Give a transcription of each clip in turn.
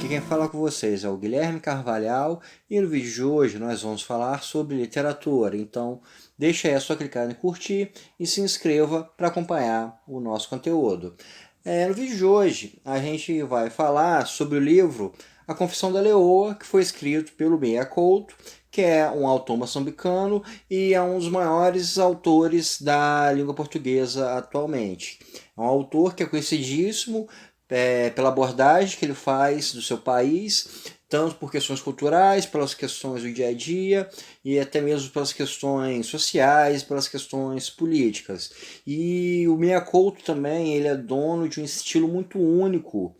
Aqui quem fala com vocês é o Guilherme Carvalhal e no vídeo de hoje nós vamos falar sobre literatura. Então deixa aí a sua clicada em curtir e se inscreva para acompanhar o nosso conteúdo. No vídeo de hoje a gente vai falar sobre o livro A Confissão da Leoa, que foi escrito pelo Meia Couto, que é um autor moçambicano e é um dos maiores autores da língua portuguesa atualmente. É um autor que é conhecidíssimo pela abordagem que ele faz do seu país, tanto por questões culturais, pelas questões do dia a dia e até mesmo pelas questões sociais, pelas questões políticas. E o Meia Couto também, ele é dono de um estilo muito único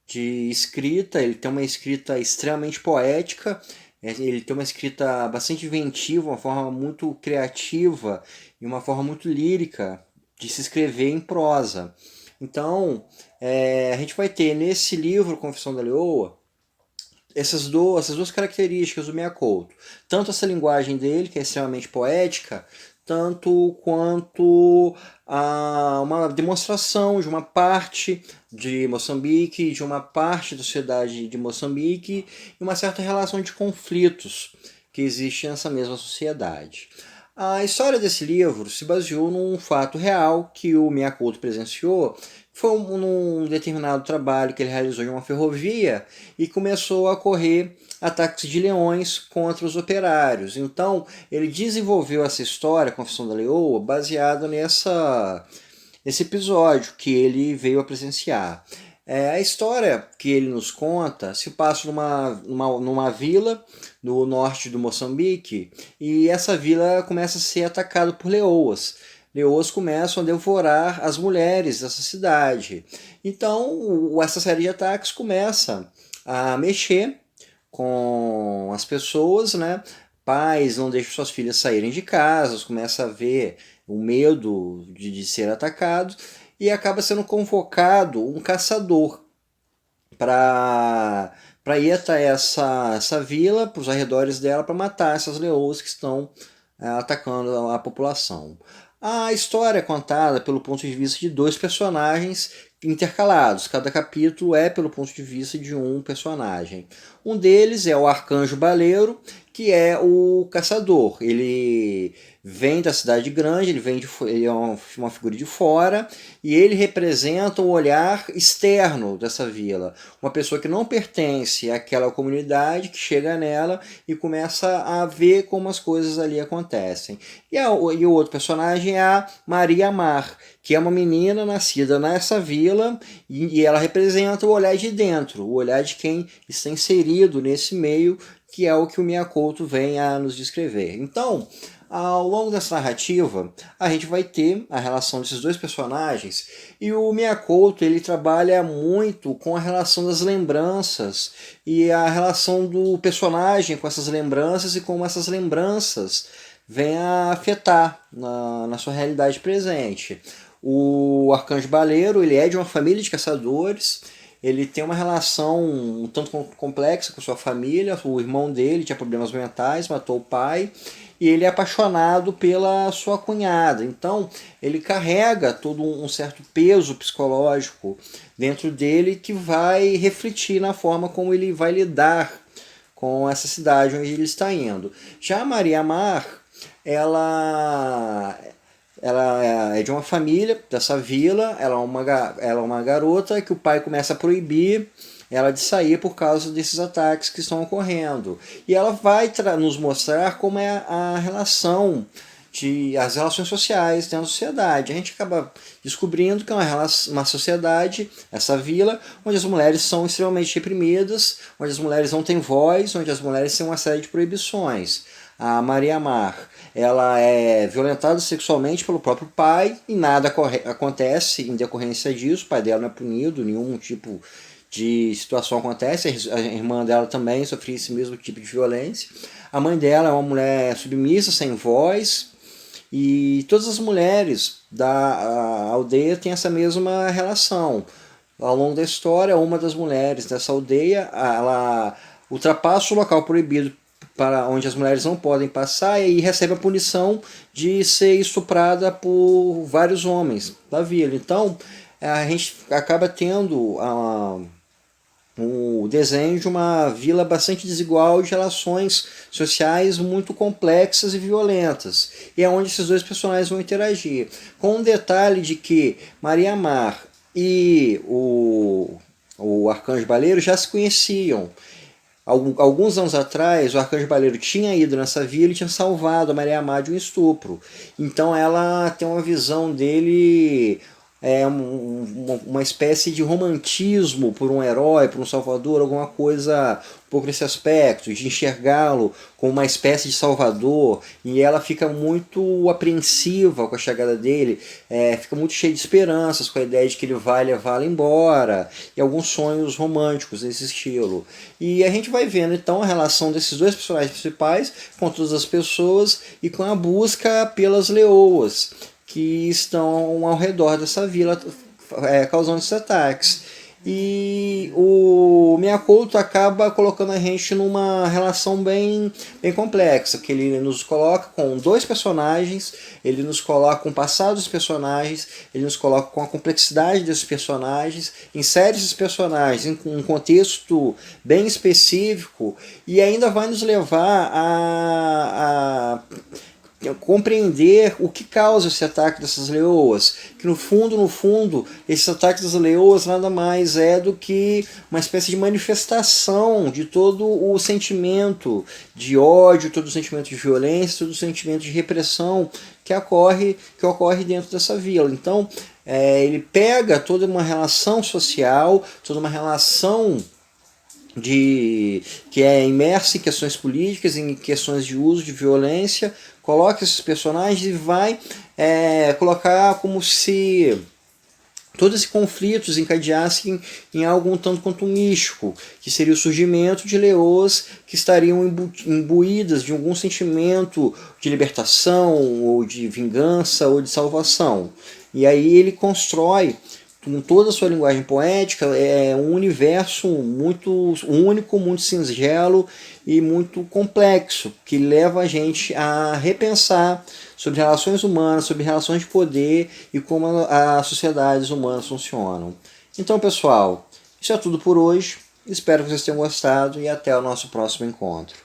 de escrita, ele tem uma escrita extremamente poética, ele tem uma escrita bastante inventiva, uma forma muito criativa e uma forma muito lírica de se escrever em prosa. Então, a gente vai ter nesse livro, Confissão da Leoa, essas duas características do Meia Couto. Tanto essa linguagem dele, que é extremamente poética, tanto quanto uma demonstração de uma parte de Moçambique, de uma parte da sociedade de Moçambique, e uma certa relação de conflitos que existe nessa mesma sociedade. A história desse livro se baseou num fato real que o Meia Couto presenciou. Foi num determinado trabalho que ele realizou em uma ferrovia e começou a ocorrer ataques de leões contra os operários. Então, ele desenvolveu essa história, Confissão da Leoa, baseada nesse episódio que ele veio a presenciar. A história que ele nos conta se passa numa vila no norte do Moçambique, e essa vila começa a ser atacada por leoas. Leoas começam a devorar as mulheres dessa cidade. Então, essa série de ataques começa a mexer com as pessoas, né? Pais não deixam suas filhas saírem de casa, começa a ver o medo de ser atacado, e acaba sendo convocado um caçador para ir até essa vila, para os arredores dela, para matar essas leoas que estão atacando a população. A história é contada pelo ponto de vista de dois personagens intercalados. Cada capítulo é pelo ponto de vista de um personagem. Um deles é o Arcanjo Baleiro, que é o caçador. Ele vem da cidade grande, ele é uma figura de fora, e ele representa o olhar externo dessa vila. Uma pessoa que não pertence àquela comunidade, que chega nela e começa a ver como as coisas ali acontecem. E o outro personagem é a Maria Mar, que é uma menina nascida nessa vila, e ela representa o olhar de dentro, o olhar de quem está inserido nesse meio, que é o que o Meia Couto vem a nos descrever. Então, ao longo dessa narrativa, a gente vai ter a relação desses dois personagens, e o Meia Couto ele trabalha muito com a relação das lembranças e a relação do personagem com essas lembranças e como essas lembranças vêm a afetar na sua realidade presente. O Arcanjo Baleiro ele é de uma família de caçadores. Ele tem uma relação um tanto complexa com sua família. O irmão dele tinha problemas mentais, matou o pai, e ele é apaixonado pela sua cunhada. Então ele carrega todo um certo peso psicológico dentro dele que vai refletir na forma como ele vai lidar com essa cidade onde ele está indo. Já a Maria Mar, ela é de uma família dessa vila, ela é uma garota que o pai começa a proibir ela de sair por causa desses ataques que estão ocorrendo. E ela vai nos mostrar como é a relação as relações sociais dentro da sociedade. A gente acaba descobrindo que é uma sociedade, essa vila, onde as mulheres são extremamente reprimidas, onde as mulheres não têm voz, onde as mulheres têm uma série de proibições. A Maria Mar, ela é violentada sexualmente pelo próprio pai e nada acontece em decorrência disso. O pai dela não é punido, nenhum tipo de situação acontece. A irmã dela também sofria esse mesmo tipo de violência. A mãe dela é uma mulher submissa, sem voz, e todas as mulheres da aldeia têm essa mesma relação. Ao longo da história, uma das mulheres dessa aldeia, ela ultrapassa o local proibido para onde as mulheres não podem passar e recebe a punição de ser estuprada por vários homens da vila. Então, a gente acaba tendo o desenho de uma vila bastante desigual, de relações sociais muito complexas e violentas. E é onde esses dois personagens vão interagir. Com um detalhe de que Maria Mar e o Arcanjo Baleiro já se conheciam. Alguns anos atrás, o Arcanjo Baleiro tinha ido nessa vila e tinha salvado a Maria Mar de um estupro. Então ela tem uma visão dele, uma espécie de romantismo por um herói, por um salvador, alguma coisa um pouco nesse aspecto, de enxergá-lo como uma espécie de salvador, e ela fica muito apreensiva com a chegada dele, fica muito cheia de esperanças com a ideia de que ele vai levá-la embora, e alguns sonhos românticos desse estilo. E a gente vai vendo então a relação desses dois personagens principais com todas as pessoas e com a busca pelas leoas que estão ao redor dessa vila, causando esses ataques. E o Miyakoto acaba colocando a gente numa relação bem complexa, que ele nos coloca com dois personagens, ele nos coloca com o passado dos personagens, ele nos coloca com a complexidade desses personagens, insere esses personagens em um contexto bem específico e ainda vai nos levar a compreender o que causa esse ataque dessas leoas, que no fundo, esse ataque das leoas nada mais é do que uma espécie de manifestação de todo o sentimento de ódio, todo o sentimento de violência, todo o sentimento de repressão que ocorre dentro dessa vila. Então, ele pega toda uma relação social, toda uma relação que é imersa em questões políticas, em questões de uso de violência, coloca esses personagens e vai colocar como se todos esses conflitos encadeassem em algo um tanto quanto místico, que seria o surgimento de leoas que estariam imbuídas de algum sentimento de libertação, ou de vingança, ou de salvação. E aí ele constrói, com toda a sua linguagem poética, um universo muito único, muito singelo e muito complexo, que leva a gente a repensar sobre relações humanas, sobre relações de poder e como as sociedades humanas funcionam. Então, pessoal, isso é tudo por hoje. Espero que vocês tenham gostado e até o nosso próximo encontro.